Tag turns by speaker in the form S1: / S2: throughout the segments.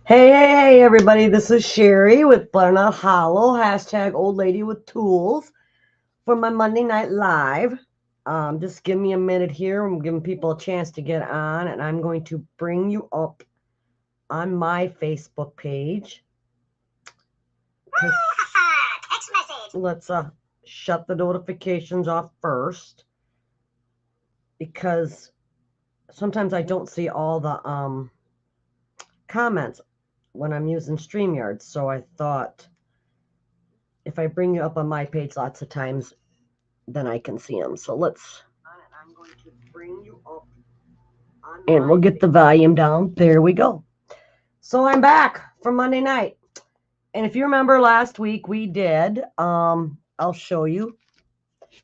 S1: Hey, everybody, this is Sherry with Butternut Hollow, hashtag old lady with tools for my Monday Night Live. Just give me a minute here. I'm giving people a chance to get on, and I'm going to bring you up on my Facebook page.
S2: Text message.
S1: Let's shut the notifications off first, because sometimes I don't see all the comments when I'm using StreamYard, so I thought if I bring you up on my page lots of times, then I can see them. So I'm going to bring you up and we'll get the volume down. There we go. So I'm back for Monday night. And if you remember last week, we did, I'll show you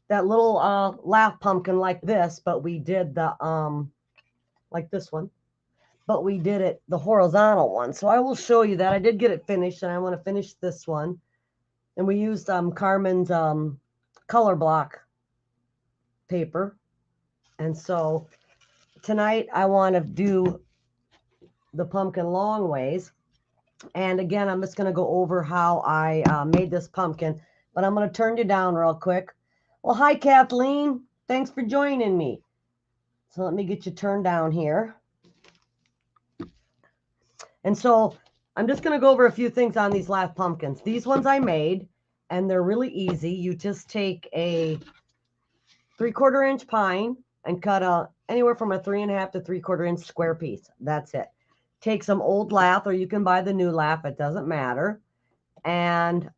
S1: that little laugh pumpkin like this, but we did the, like this one, but we did it, the horizontal one. So I will show you that. I did get it finished, and I want to finish this one. And we used Carmen's color block paper. And so tonight I want to do the pumpkin long ways. And again, I'm just going to go over how I made this pumpkin, but I'm going to turn you down real quick. Well, hi, Kathleen. Thanks for joining me. So let me get you turned down here. And so I'm just going to go over a few things on these last pumpkins. These ones I made, and they're really easy. You just take a 3/4 inch pine and cut anywhere from a 3.5 to 3/4 inch square piece. That's it. Take some old lath, or you can buy the new lath. It doesn't matter. And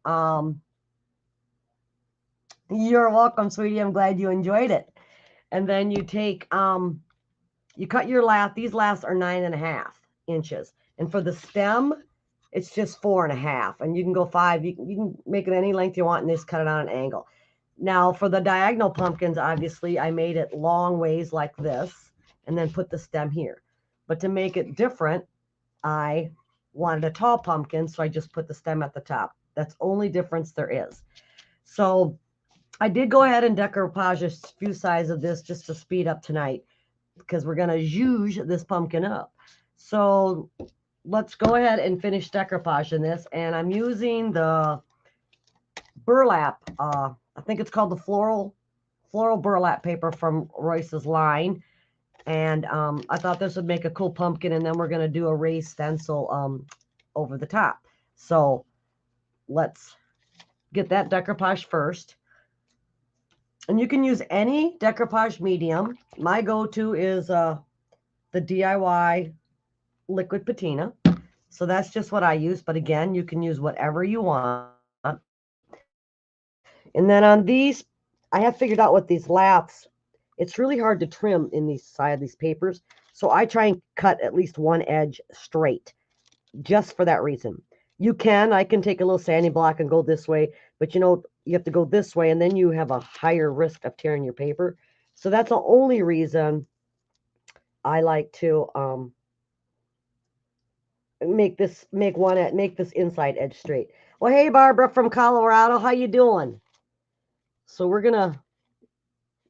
S1: you're welcome, sweetie. I'm glad you enjoyed it. And then you take you cut your lath. These laths are 9.5 inches, and for the stem, it's just 4.5. And you can go 5. You can make it any length you want, and just cut it on an angle. Now, for the diagonal pumpkins, obviously, I made it long ways like this, and then put the stem here. But to make it different, I wanted a tall pumpkin, so I just put the stem at the top. That's the only difference there is. So I did go ahead and decoupage a few sides of this just to speed up tonight, because we're going to zhuzh this pumpkin up. So let's go ahead and finish decoupaging this. And I'm using the burlap, I think it's called the floral burlap paper from Royce's line. And I thought this would make a cool pumpkin, and then we're going to do a raised stencil over the top. So let's get that decoupage first. And you can use any decoupage medium. My go-to is the DIY liquid patina. So that's just what I use. But again, you can use whatever you want. And then on these, I have figured out what these laths, it's really hard to trim in these side of these papers. So I try and cut at least one edge straight, just for that reason. I can take a little sanding block and go this way, but you have to go this way, and then you have a higher risk of tearing your paper. So that's the only reason I like to make this inside edge straight. Well, hey, Barbara from Colorado, how you doing? So we're gonna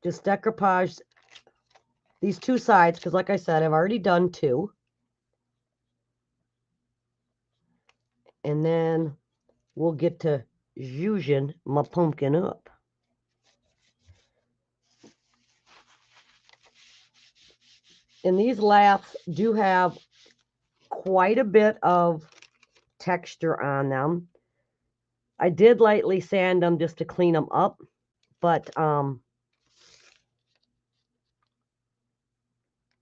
S1: just decoupage these two sides, because like I said, I've already done two. And then we'll get to zhuzhing my pumpkin up. And these laths do have quite a bit of texture on them. I did lightly sand them just to clean them up, but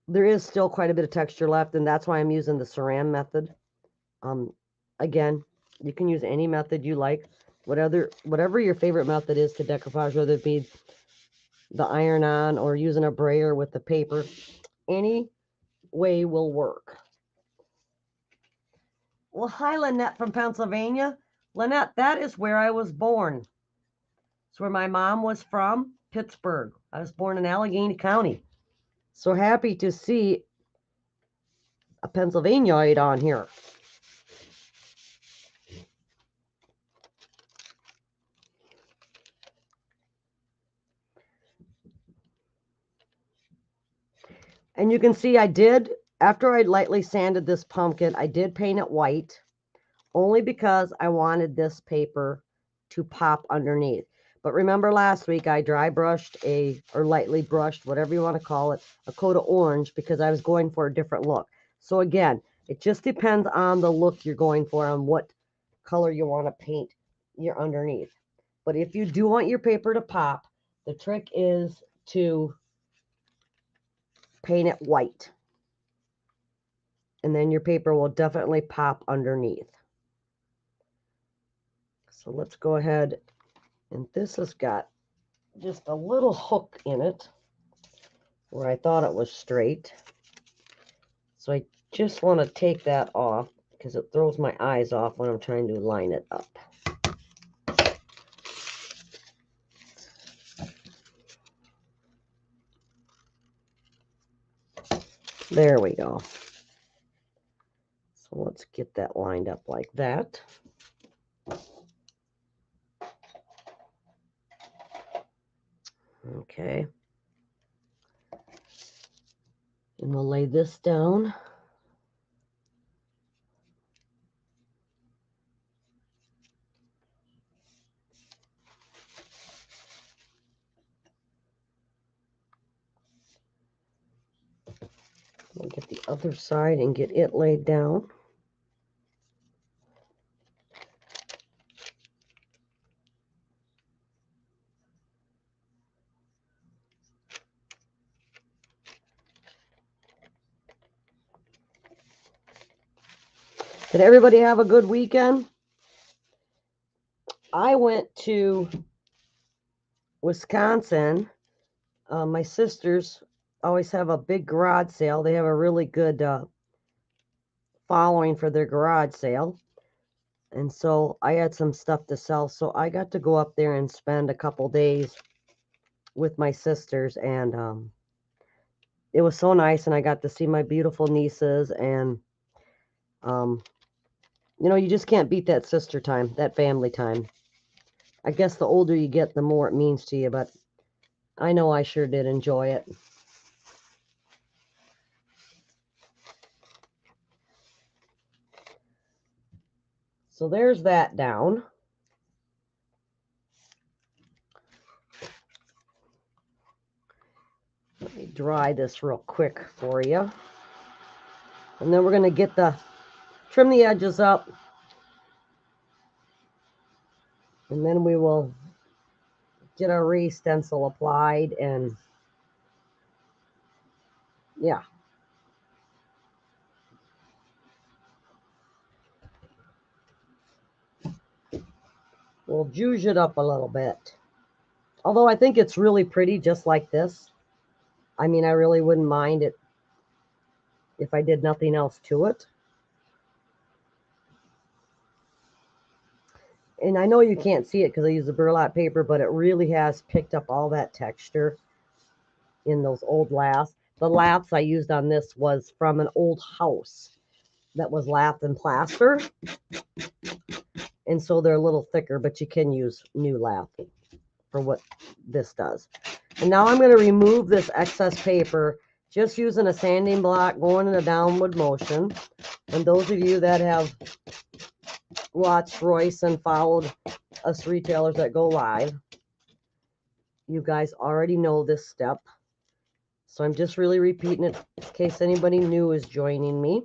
S1: there is still quite a bit of texture left, and that's why I'm using the Saran method. Again, you can use any method you like, whatever your favorite method is to decoupage, whether it be the iron-on or using a brayer with the paper. Any way will work. Well, hi, Lynette from Pennsylvania. Lynette, that is where I was born. It's where my mom was from, Pittsburgh. I was born in Allegheny County. So happy to see a Pennsylvaniaite on here. And you can see I did after I lightly sanded this pumpkin, I did paint it white, only because I wanted this paper to pop underneath. But remember last week I dry brushed or lightly brushed, whatever you want to call it, a coat of orange because I was going for a different look. So again, it just depends on the look you're going for, on what color you want to paint your underneath. But if you do want your paper to pop, the trick is to paint it white. And then your paper will definitely pop underneath. So let's go ahead, and this has got just a little hook in it where I thought it was straight. So I just want to take that off because it throws my eyes off when I'm trying to line it up. There we go. So let's get that lined up like that. Okay. And we'll lay this down. We'll get the other side and get it laid down. Did everybody have a good weekend? I went to Wisconsin. My sisters always have a big garage sale. They have a really good following for their garage sale. And so I had some stuff to sell. So I got to go up there and spend a couple days with my sisters. And it was so nice. And I got to see my beautiful nieces. And, you know, you just can't beat that sister time, that family time. I guess the older you get, the more it means to you. But I know I sure did enjoy it. So there's that down. Let me dry this real quick for you. And then we're going to get trim the edges up. And then we will get our raised stencil applied, and yeah. We'll juice it up a little bit. Although I think it's really pretty just like this. I mean, I really wouldn't mind it if I did nothing else to it. And I know you can't see it because I use the burlap paper, but it really has picked up all that texture in those old laths. The laths I used on this was from an old house that was lathed and plaster. And so they're a little thicker, but you can use new lath for what this does. And now I'm going to remove this excess paper just using a sanding block, going in a downward motion. And those of you that have watched Royce and followed us retailers that go live, you guys already know this step. So I'm just really repeating it in case anybody new is joining me.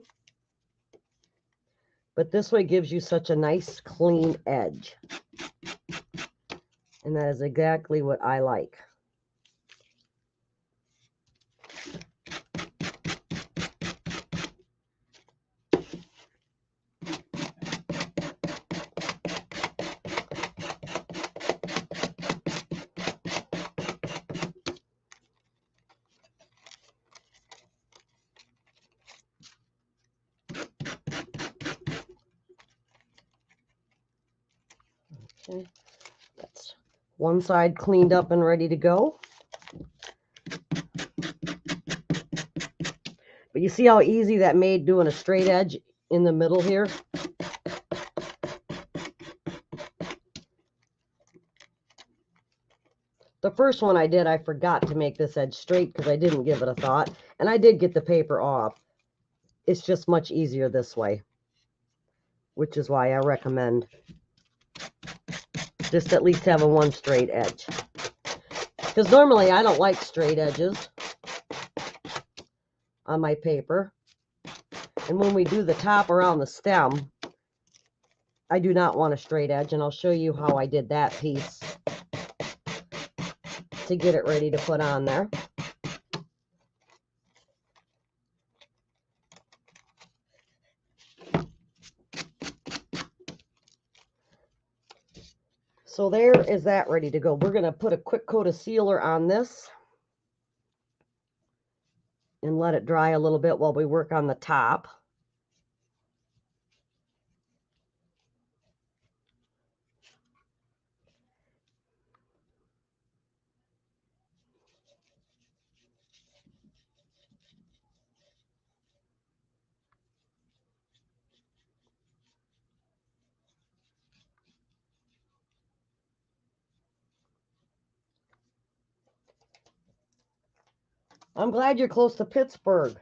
S1: But this way gives you such a nice clean edge. And that is exactly what I like. Okay, that's one side cleaned up and ready to go. But you see how easy that made doing a straight edge in the middle here? The first one I did, I forgot to make this edge straight because I didn't give it a thought. And I did get the paper off. it's just much easier this way, which is why I recommend just at least having one straight edge. Because normally I don't like straight edges on my paper. And when we do the top around the stem, I do not want a straight edge. And I'll show you how I did that piece to get it ready to put on there. So there is that ready to go. We're going to put a quick coat of sealer on this and let it dry a little bit while we work on the top. I'm glad you're close to Pittsburgh.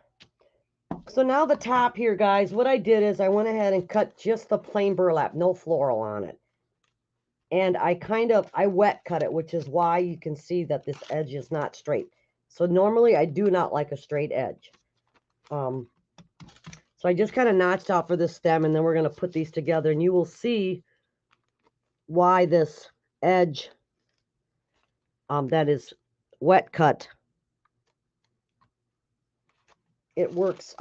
S1: So now the top here, guys, what I did is I went ahead and cut just the plain burlap, no floral on it. And I wet cut it, which is why you can see that this edge is not straight. So normally I do not like a straight edge. So I just kind of notched out for this stem, and then we're going to put these together, and you will see why this edge that is wet cut, it works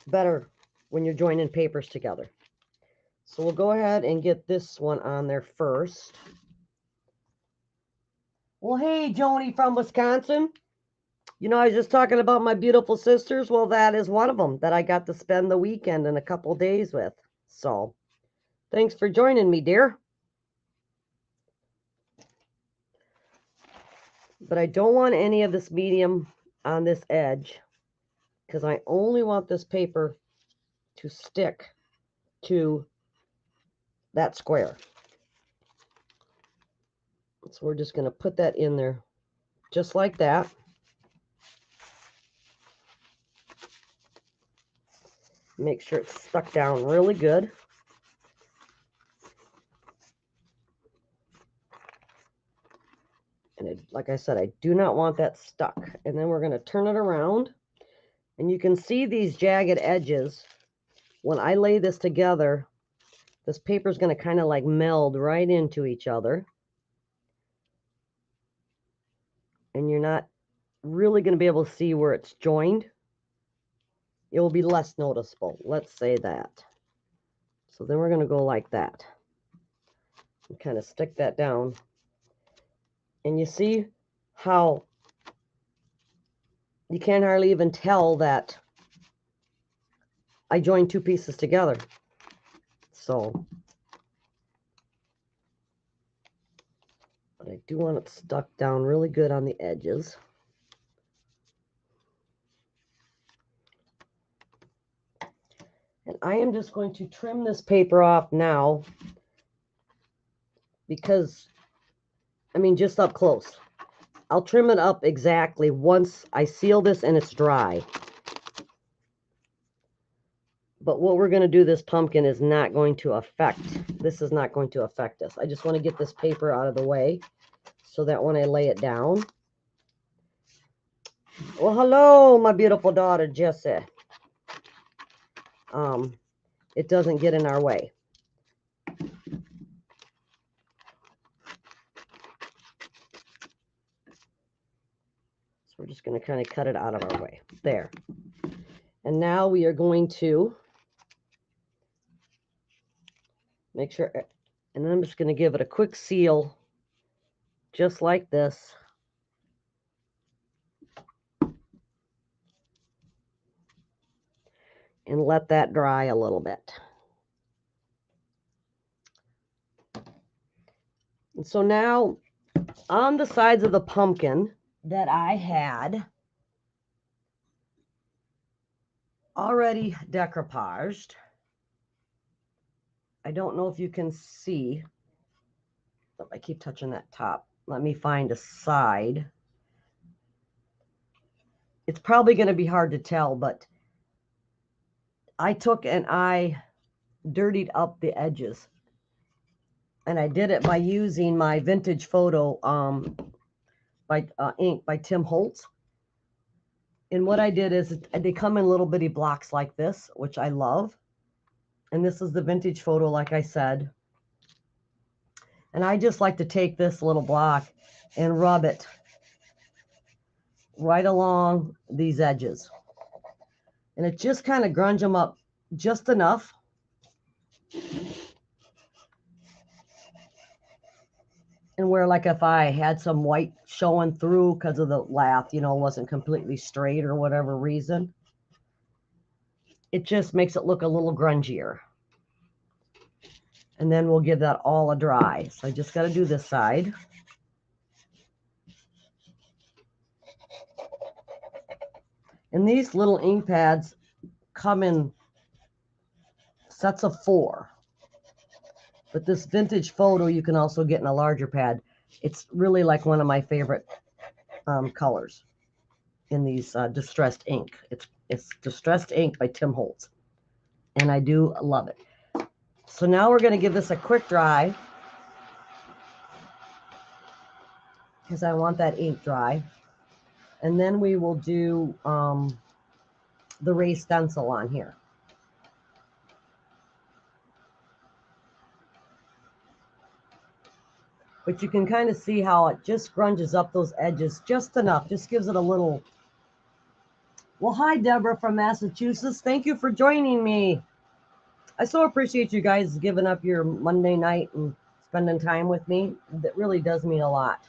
S1: better when you're joining papers together. So we'll go ahead and get this one on there first. Well, hey, Joni from Wisconsin. You know, I was just talking about my beautiful sisters. Well, that is one of them that I got to spend the weekend and a couple days with. So thanks for joining me, dear. But I don't want any of this medium on this edge because I only want this paper to stick to that square. So we're just going to put that in there just like that. Make sure it's stuck down really good. And like I said, I do not want that stuck. And then we're going to turn it around. And you can see these jagged edges. When I lay this together, this paper is going to kind of like meld right into each other. And you're not really going to be able to see where it's joined. It will be less noticeable. Let's say that. So then we're going to go like that. And kind of stick that down. And you see how you can't hardly even tell that I joined two pieces together. So, but I do want it stuck down really good on the edges. And I am just going to trim this paper off now because, I mean, just up close. I'll trim it up exactly once I seal this and it's dry. But what we're going to do, this pumpkin is not going to affect, this is not going to affect us. I just want to get this paper out of the way so that when I lay it down. Well, hello, my beautiful daughter, Jessie. It doesn't get in our way. So we're just going to kind of cut it out of our way. There. And now we are going to make sure, and then I'm just going to give it a quick seal, just like this. And let that dry a little bit. And so now, on the sides of the pumpkin that I had already decoupaged, I don't know if you can see, but I keep touching that top. Let me find a side. It's probably going to be hard to tell, but I took and I dirtied up the edges. And I did it by using my vintage photo by ink by Tim Holtz. And what I did is they come in little bitty blocks like this, which I love. And this is the vintage photo, like I said. And I just like to take this little block and rub it right along these edges. And it just kind of grunge them up just enough. And where, like, if I had some white showing through because of the lath, you know, wasn't completely straight or whatever reason, it just makes it look a little grungier. And then we'll give that all a dry. So I just got to do this side. And these little ink pads come in sets of 4. But this vintage photo you can also get in a larger pad. It's really like one of my favorite colors in these distressed ink. It's Distressed Ink by Tim Holtz. And I do love it. So now we're going to give this a quick dry, because I want that ink dry. And then we will do the raised stencil on here. But you can kind of see how it just grunges up those edges just enough. Just gives it a little. Well, hi, Deborah from Massachusetts. Thank you for joining me. I so appreciate you guys giving up your Monday night and spending time with me. That really does mean a lot.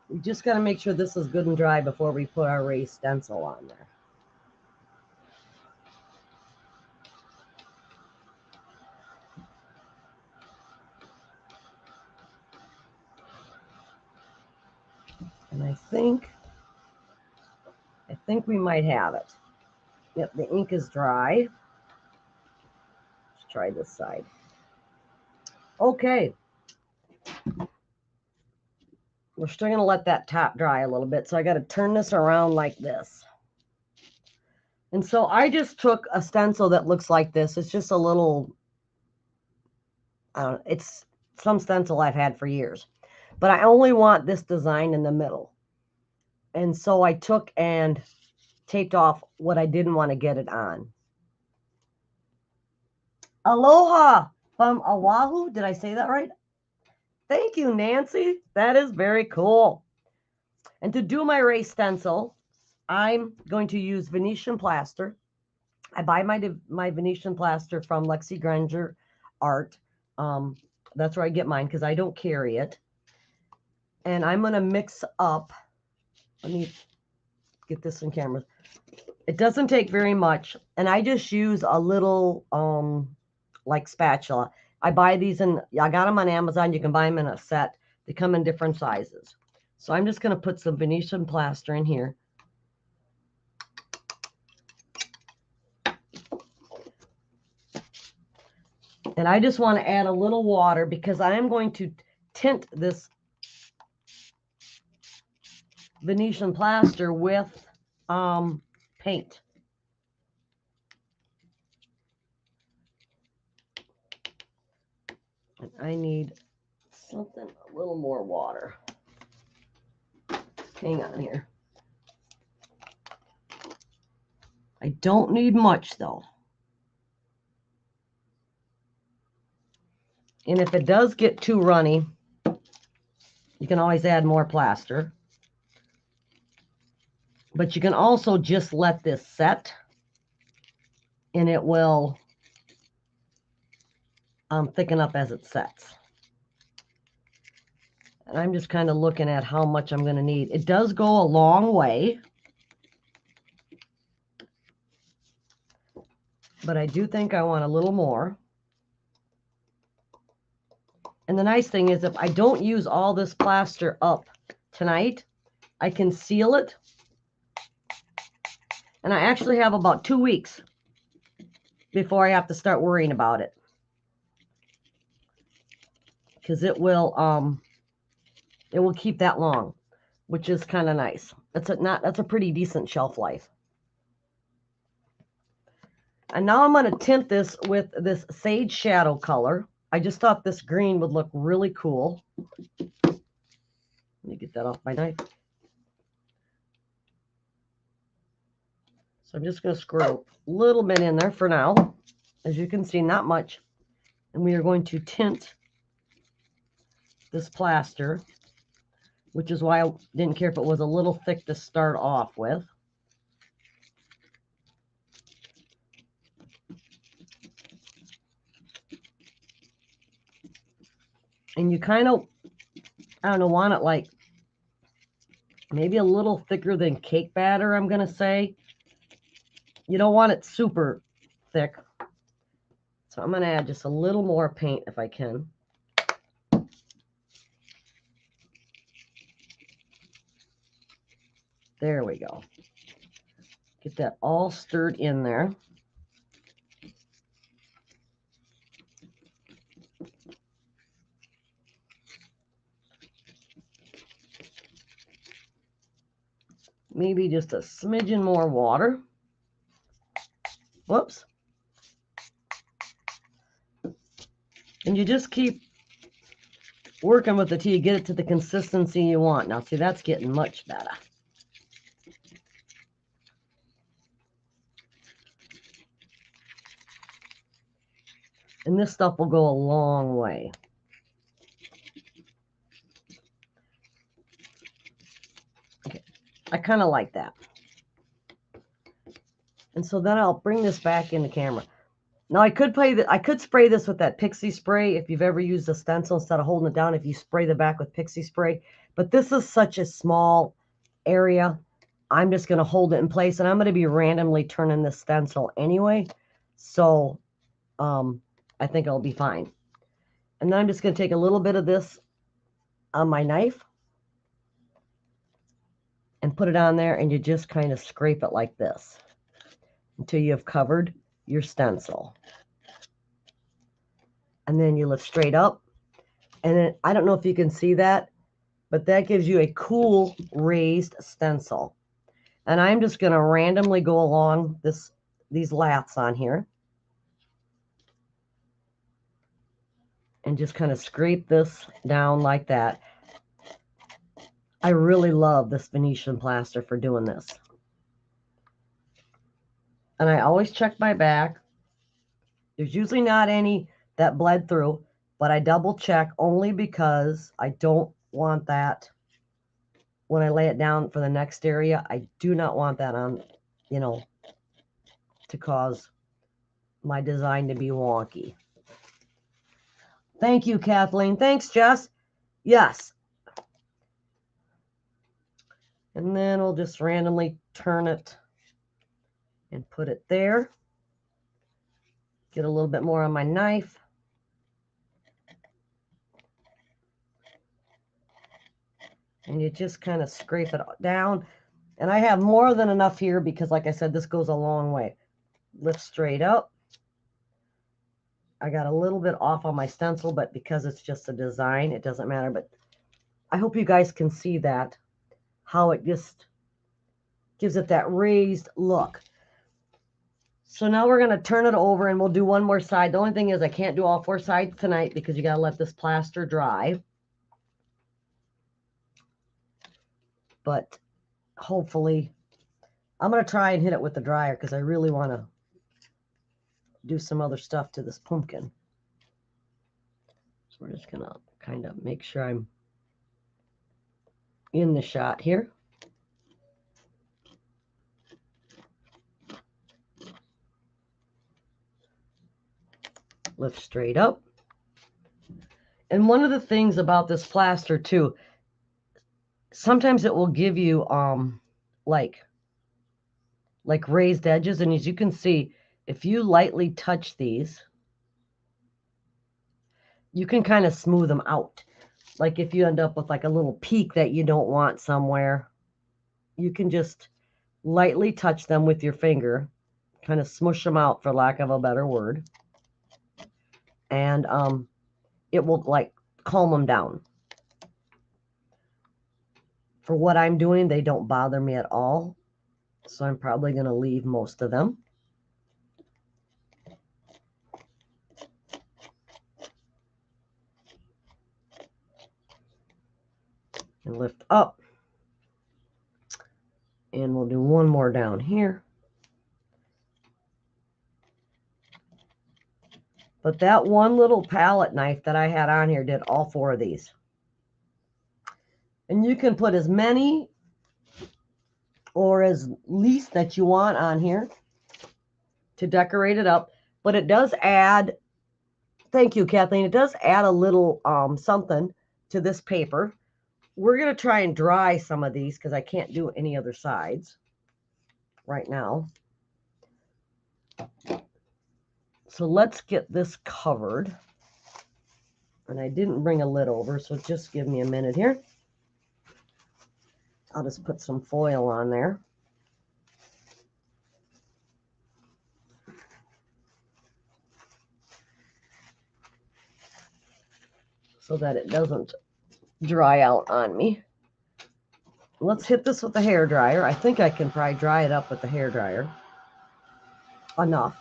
S1: We just got to make sure this is good and dry before we put our raised stencil on there. And I think we might have it. Yep, the ink is dry. Let's try this side. Okay. We're still going to let that top dry a little bit. So I got to turn this around like this. And so I just took a stencil that looks like this. It's just a little, it's some stencil I've had for years. But I only want this design in the middle. And so I took and taped off what I didn't want to get it on. Aloha from Oahu. Did I say that right? Thank you, Nancy. That is very cool. And to do my raised stencil, I'm going to use Venetian plaster. I buy my Venetian plaster from Lexi Granger Art. That's where I get mine because I don't carry it. And I'm going to mix up. Let me get this in camera. It doesn't take very much. And I just use a little like spatula. I buy these I got them on Amazon. You can buy them in a set. They come in different sizes. So I'm just going to put some Venetian plaster in here. And I just want to add a little water because I am going to tint this Venetian plaster with paint. And I need something, a little more water. Hang on here. I don't need much though. And if it does get too runny, you can always add more plaster. But you can also just let this set and it will thicken up as it sets. And I'm just kind of looking at how much I'm going to need. It does go a long way. But I do think I want a little more. And the nice thing is if I don't use all this plaster up tonight, I can seal it. And I actually have about 2 weeks before I have to start worrying about it. because it will keep that long, which is kind of nice. That's a pretty decent shelf life. And now I'm going to tint this with this Sage Shadow color. I just thought this green would look really cool. Let me get that off my knife. So I'm just going to squirt a little bit in there for now. As you can see, not much. And we are going to tint this plaster, which is why I didn't care if it was a little thick to start off with. And you kind of, I don't know, want it like maybe a little thicker than cake batter, I'm going to say. You don't want it super thick. So I'm going to add just a little more paint if I can. There we go. Get that all stirred in there. Maybe just a smidgen more water. Whoops. And you just keep working with it till you get it to the consistency you want. Now, see, that's getting much better. And this stuff will go a long way. Okay, I kind of like that. And so then I'll bring this back in the camera. Now I could spray this with that pixie spray if you've ever used a stencil instead of holding it down, if you spray the back with pixie spray. But this is such a small area. I'm just going to hold it in place, and I'm going to be randomly turning this stencil anyway. So I think it'll be fine. And then I'm just going to take a little bit of this on my knife and put it on there, and you just kind of scrape it like this until you have covered your stencil. And then you lift straight up. And then, I don't know if you can see that, but that gives you a cool raised stencil. And I'm just going to randomly go along these laths on here. And just kind of scrape this down like that. I really love this Venetian plaster for doing this. And I always check my back. There's usually not any that bled through, but I double check only because I don't want that when I lay it down for the next area. I do not want that on, to cause my design to be wonky. Thank you, Kathleen. Thanks, Jess. Yes. And then we'll just randomly turn it and put it there. Get a little bit more on my knife. And you just kind of scrape it down. And I have more than enough here because, like I said, this goes a long way. Lift straight up. I got a little bit off on my stencil, but because it's just a design, it doesn't matter. But I hope you guys can see that, how it just gives it that raised look. So now we're going to turn it over and we'll do one more side. The only thing is I can't do all 4 sides tonight because you got to let this plaster dry. But hopefully, I'm going to try and hit it with the dryer because I really want to do some other stuff to this pumpkin. So we're just going to kind of make sure I'm in the shot here. Lift straight up. And one of the things about this plaster too, sometimes it will give you like raised edges, and as you can see, if you lightly touch these, you can kind of smooth them out. Like if you end up with like a little peak that you don't want somewhere, you can just lightly touch them with your finger, kind of smush them out for lack of a better word. And it will like calm them down. For what I'm doing, they don't bother me at all. So I'm probably going to leave most of them. And lift up. And we'll do one more down here. But that one little palette knife that I had on here did all 4 of these. And you can put as many or as least that you want on here to decorate it up. But it does add, thank you, Kathleen, it does add a little something to this paper. We're going to try and dry some of these because I can't do any other sides right now. So let's get this covered. And I didn't bring a lid over, so just give me a minute here. I'll just put some foil on there. So that it doesn't dry out on me. Let's hit this with the hair dryer. I think I can probably dry it up with the hair dryer. Enough.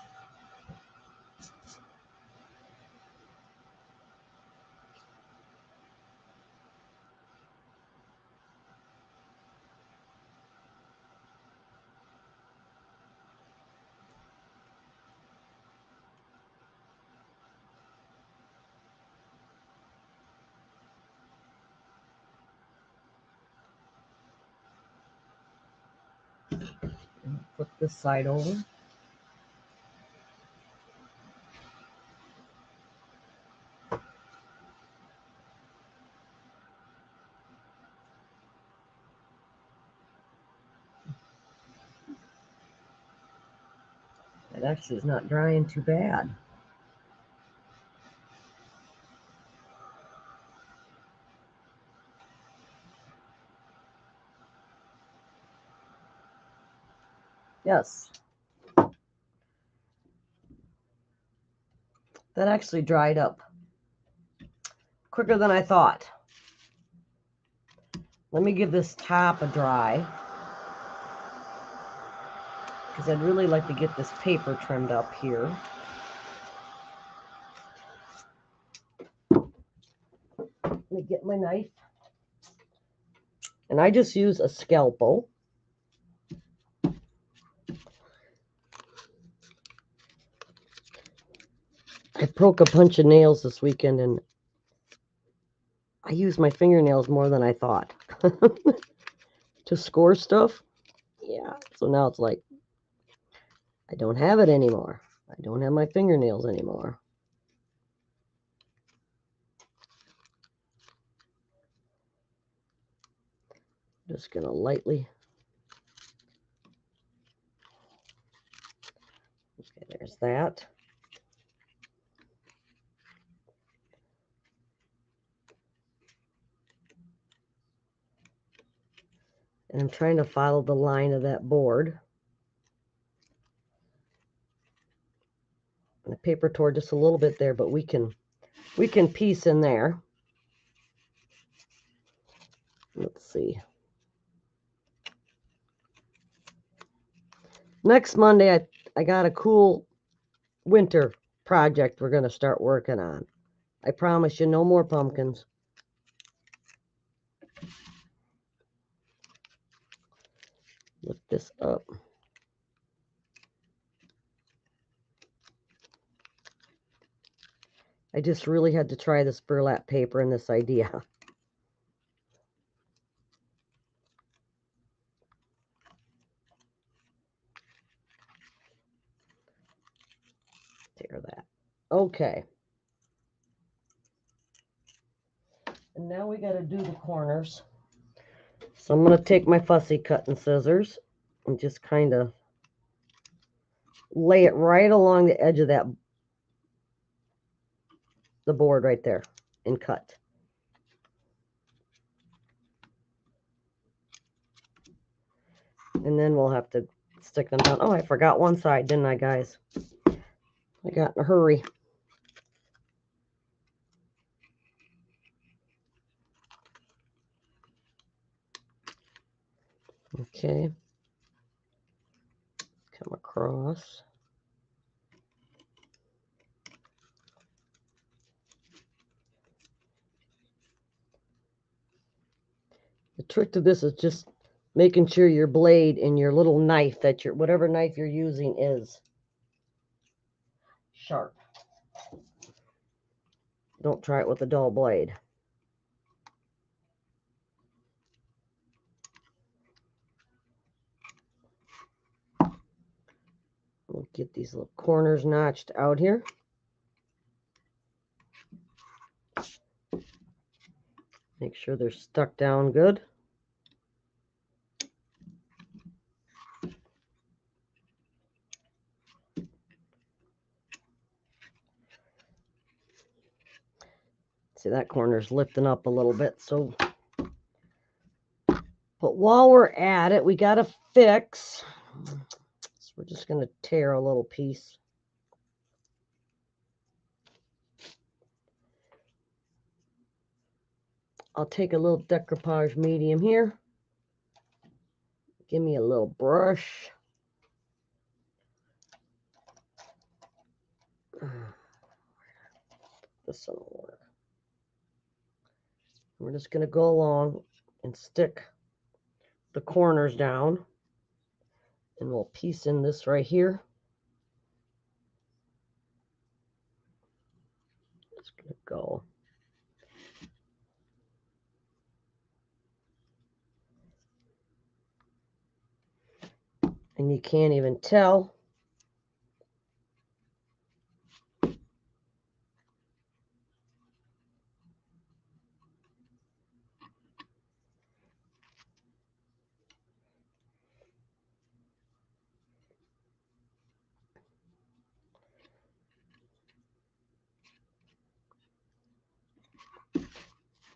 S1: Flip this side over. It actually is not drying too bad. Yes. That actually dried up quicker than I thought. Let me give this top a dry, because I'd really like to get this paper trimmed up here. Let me get my knife. And I just use a scalpel. I broke a bunch of nails this weekend, and I used my fingernails more than I thought to score stuff. Yeah, so now it's like I don't have it anymore. I don't have my fingernails anymore. Just gonna lightly. Okay, there's that. And I'm trying to follow the line of that board. And the paper tore just a little bit there, but we can piece in there. Let's see. Next Monday, I got a cool winter project we're going to start working on. I promise you, no more pumpkins. Lift this up. I just really had to try this burlap paper and this idea. Tear that. Okay. And now we got to do the corners. So I'm going to take my fussy cutting scissors and just kind of lay it right along the edge of the board right there and cut. And then we'll have to stick them down. Oh, I forgot one side, didn't I, guys? I got in a hurry. Okay. Come across. The trick to this is just making sure your blade and your little knife that whatever knife you're using is sharp. Don't try it with a dull blade. We'll get these little corners notched out here. Make sure they're stuck down good. See, that corner's lifting up a little bit. So, but while we're at it, we got to fix. So we're just going to tear a little piece. I'll take a little decoupage medium here. Give me a little brush. This one will work. We're just going to go along and stick the corners down. And we'll piece in this right here. Just going to go. And you can't even tell.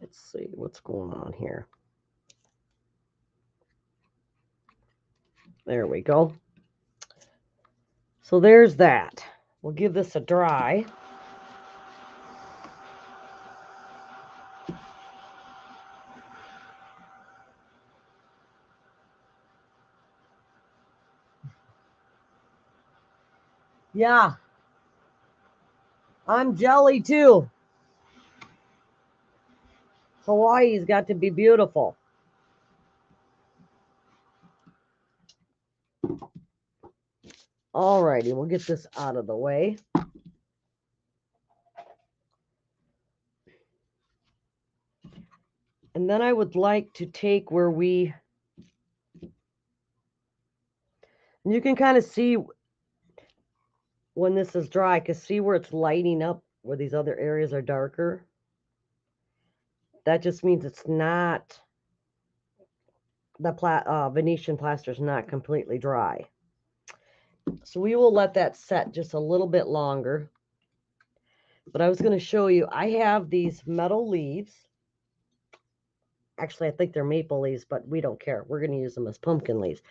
S1: Let's see what's going on here. There we go. So there's that. We'll give this a dry. Yeah. I'm jelly too. Hawaii's got to be beautiful. Alrighty, we'll get this out of the way. And then I would like to take where you can kind of see when this is dry, because see where it's lighting up, where these other areas are darker? That just means it's not, the Venetian plaster is not completely dry. So we will let that set just a little bit longer. But I was going to show you, I have these metal leaves. Actually, I think they're maple leaves, but we don't care. We're going to use them as pumpkin leaves.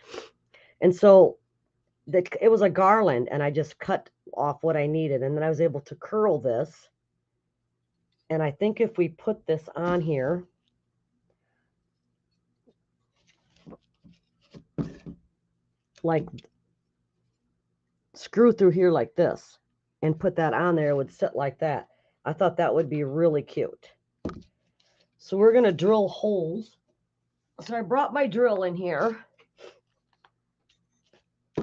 S1: And so it was a garland, and I just cut off what I needed. And then I was able to curl this. And I think if we put this on here, like screw through here like this, and put that on there, it would sit like that. I thought that would be really cute. So we're going to drill holes. So I brought my drill in here.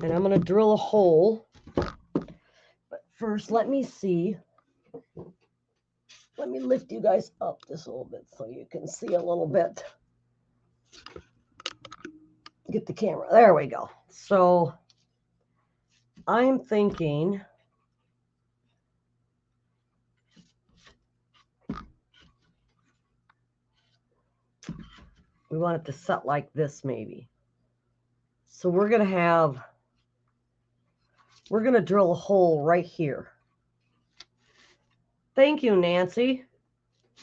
S1: And I'm going to drill a hole. But first, let me see. Let me lift you guys up just a little bit so you can see a little bit. Get the camera. There we go. So I'm thinking we want it to set like this maybe. So we're going to drill a hole right here. Thank you, Nancy.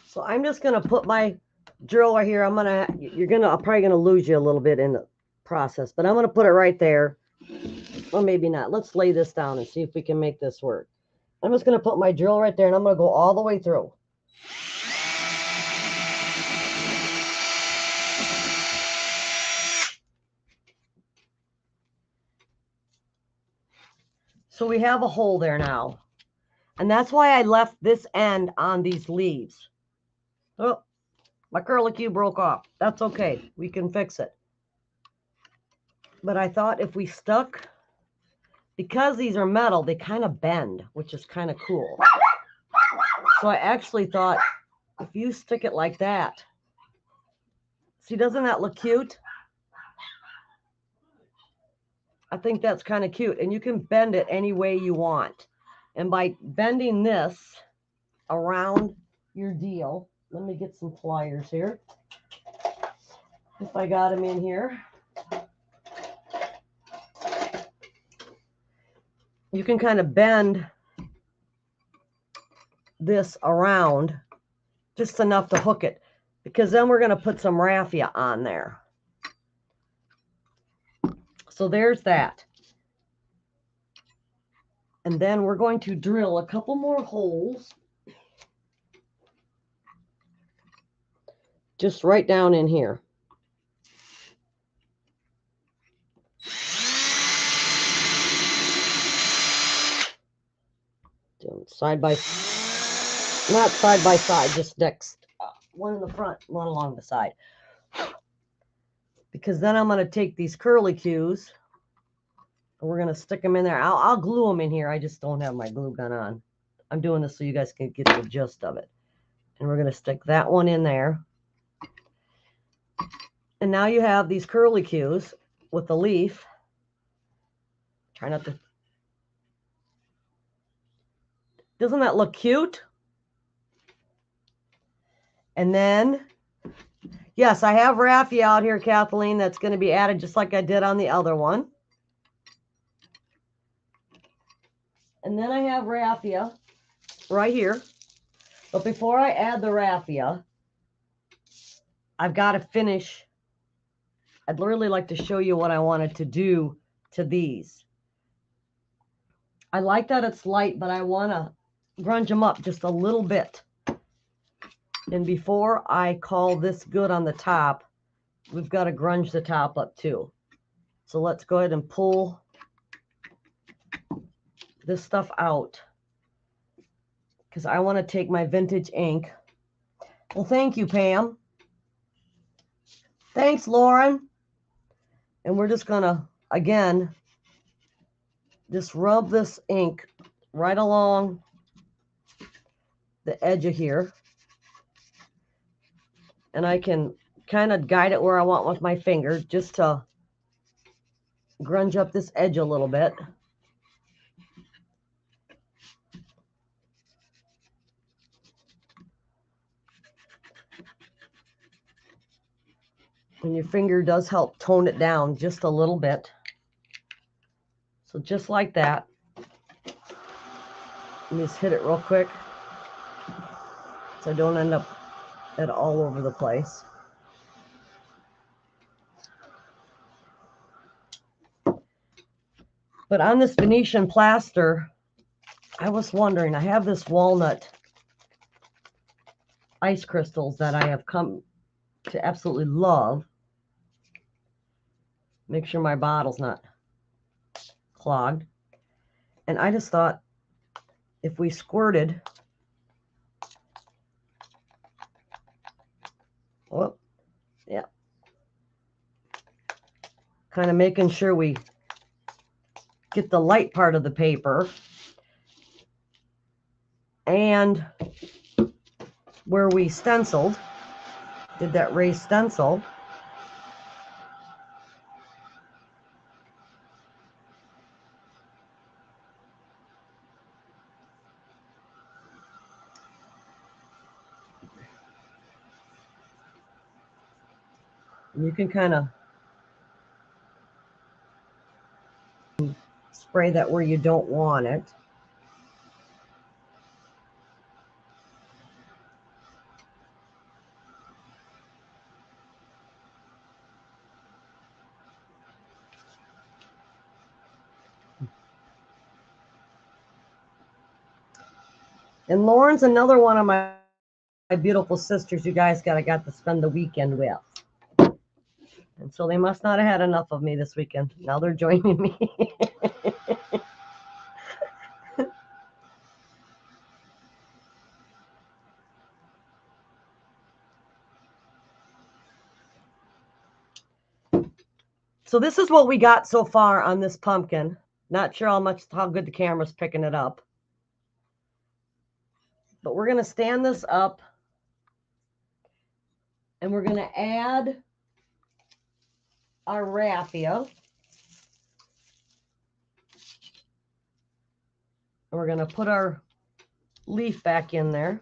S1: So I'm just going to put my drill right here. I'm probably going to lose you a little bit in the process, but I'm going to put it right there. Or maybe not. Let's lay this down and see if we can make this work. I'm just going to put my drill right there, and I'm going to go all the way through. So we have a hole there now. And that's why I left this end on these leaves. Oh, my curlicue broke off. That's okay. We can fix it. But I thought if we stuck, because these are metal, they kind of bend, which is kind of cool. So I actually thought if you stick it like that, see, doesn't that look cute? I think that's kind of cute. And you can bend it any way you want. And by bending this around your deal, let me get some pliers here. If I got them in here. You can kind of bend this around just enough to hook it, because then we're going to put some raffia on there. So there's that. And then we're going to drill a couple more holes just right down in here. Side by, not side by side, just next, one in the front, one along the side. Because then I'm going to take these curlicues and we're going to stick them in there. I'll glue them in here. I just don't have my glue gun on. I'm doing this so you guys can get the gist of it. And we're going to stick that one in there. And now you have these curlicues with the leaf. Try not to. Doesn't that look cute? And then, yes, I have raffia out here, Kathleen, that's going to be added just like I did on the other one. And then I have raffia right here. But before I add the raffia, I've got to finish. I'd really like to show you what I wanted to do to these. I like that it's light, but I want to grunge them up just a little bit. And before I call this good on the top, we've got to grunge the top up too. So let's go ahead and pull this stuff out, because I want to take my vintage ink. Well, thank you, Pam. Thanks, Lauren. And we're just going to, again, just rub this ink right along the edge of here. And I can kind of guide it where I want with my finger just to grunge up this edge a little bit. And your finger does help tone it down just a little bit. So just like that. Let me just hit it real quick so I don't end up it all over the place. But on this Venetian plaster, I was wondering, I have this walnut ice crystals that I have come to absolutely love. Make sure my bottle's not clogged. And I just thought if we squirted, oh, yeah, kind of making sure we get the light part of the paper and where we stenciled, did that raised stencil. You can kind of spray that where you don't want it. And Lauren's another one of my beautiful sisters you guys got to spend the weekend with. And so they must not have had enough of me this weekend. Now they're joining me. So this is what we got so far on this pumpkin. Not sure how good the camera's picking it up. But we're going to stand this up. And we're going to add our raffia. And we're going to put our leaf back in there.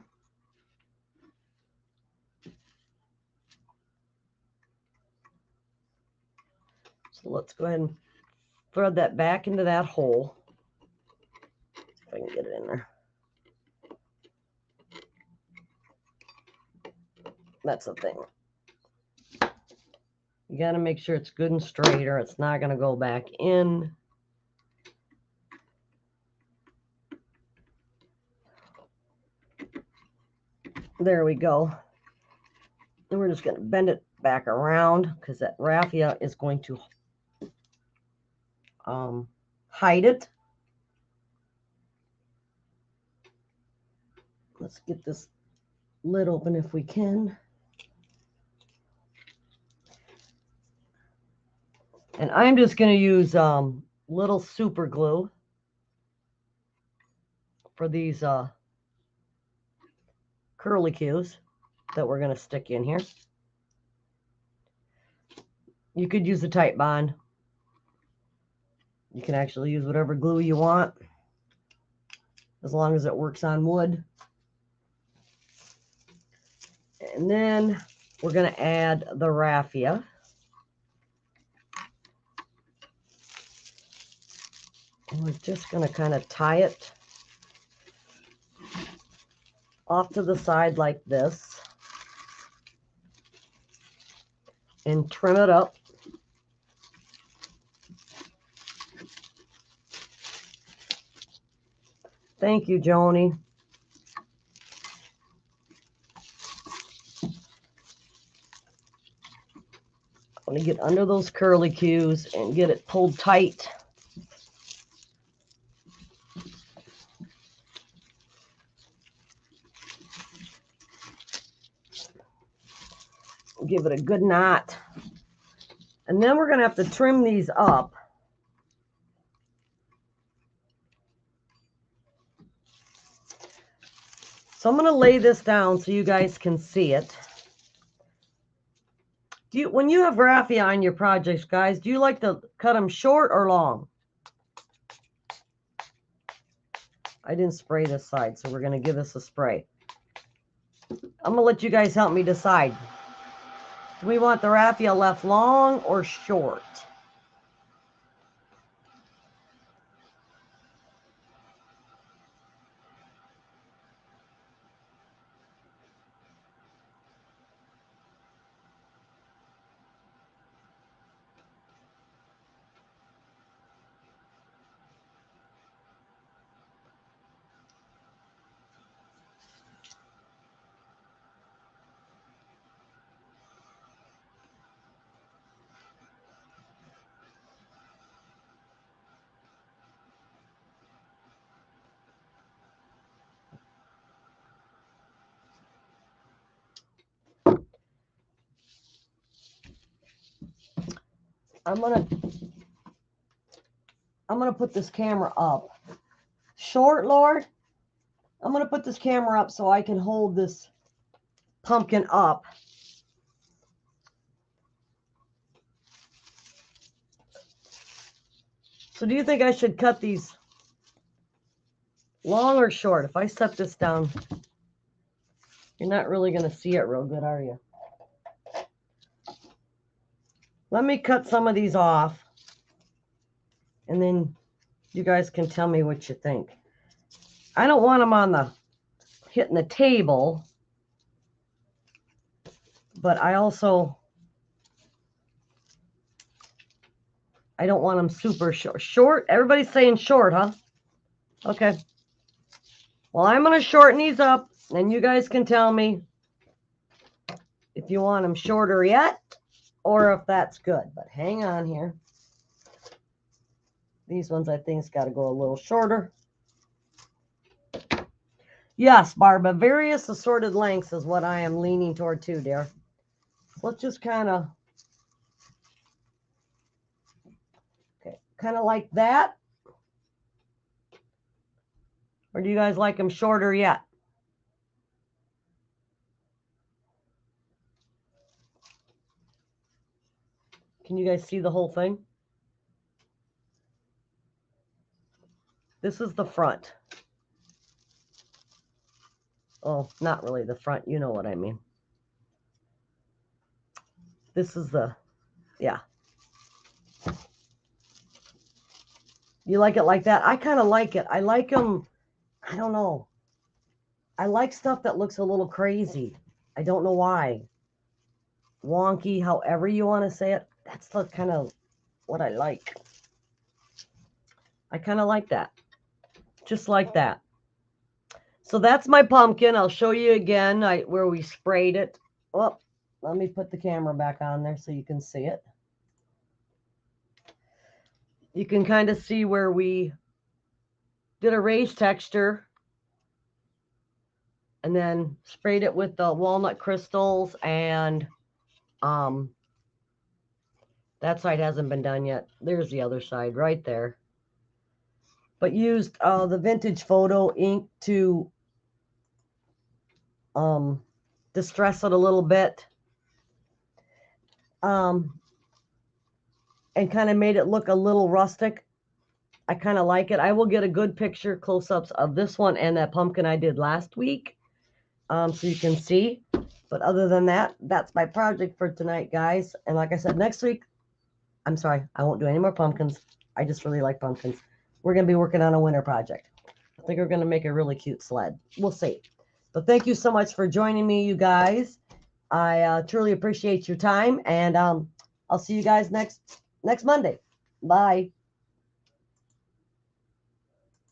S1: So let's go ahead and thread that back into that hole. See if I can get it in there. That's the thing. You got to make sure it's good and straight or it's not going to go back in. There we go. And we're just going to bend it back around because that raffia is going to hide it. Let's get this lid open if we can. And I'm just going to use little super glue for these curly cues that we're going to stick in here. You could use the Tight Bond. You can actually use whatever glue you want, as long as it works on wood. And then we're going to add the raffia. And we're just going to kind of tie it off to the side like this and trim it up. Thank you, Joni. I'm going to get under those curly cues and get it pulled tight. Give it a good knot. And then we're going to have to trim these up. So I'm going to lay this down so you guys can see it. When you have raffia on your projects, guys, do you like to cut them short or long? I didn't spray this side, so we're going to give this a spray. I'm going to let you guys help me decide. Do we want the raffia left long or short? I'm gonna put this camera up. Short, Lord? I'm gonna put this camera up so I can hold this pumpkin up. So do you think I should cut these long or short? If I set this down, you're not really going to see it real good, are you? Let me cut some of these off, and then you guys can tell me what you think. I don't want them on the hitting the table, but I don't want them super short. Short? Everybody's saying short, huh? Okay. Well, I'm going to shorten these up, and you guys can tell me if you want them shorter yet or if that's good. But hang on here. These ones I think's got to go a little shorter. Yes, Barbara, various assorted lengths is what I am leaning toward too, dear. Let's just kind of kind of like that? Or do you guys like them shorter yet? Can you guys see the whole thing? This is the front. Oh, not really the front. You know what I mean. This is the, yeah. You like it like that? I kind of like it. I like them, I don't know. I like stuff that looks a little crazy. I don't know why. Wonky, however you want to say it. That's the kind of what I like. I kind of like that. Just like that. So that's my pumpkin. I'll show you again where we sprayed it. Oh, let me put the camera back on there so you can see it. You can kind of see where we did a raised texture and then sprayed it with the walnut crystals, and that side hasn't been done yet. There's the other side right there. But used the vintage photo ink to distress it a little bit. And kind of made it look a little rustic. I kind of like it. I will get a good picture close-ups of this one and that pumpkin I did last week, so you can see. But other than that, that's my project for tonight, guys. And like I said, next week, I'm sorry, I won't do any more pumpkins. I just really like pumpkins. We're going to be working on a winter project. I think we're going to make a really cute sled. We'll see. But thank you so much for joining me, you guys. I truly appreciate your time, and I'll see you guys next Monday. Bye.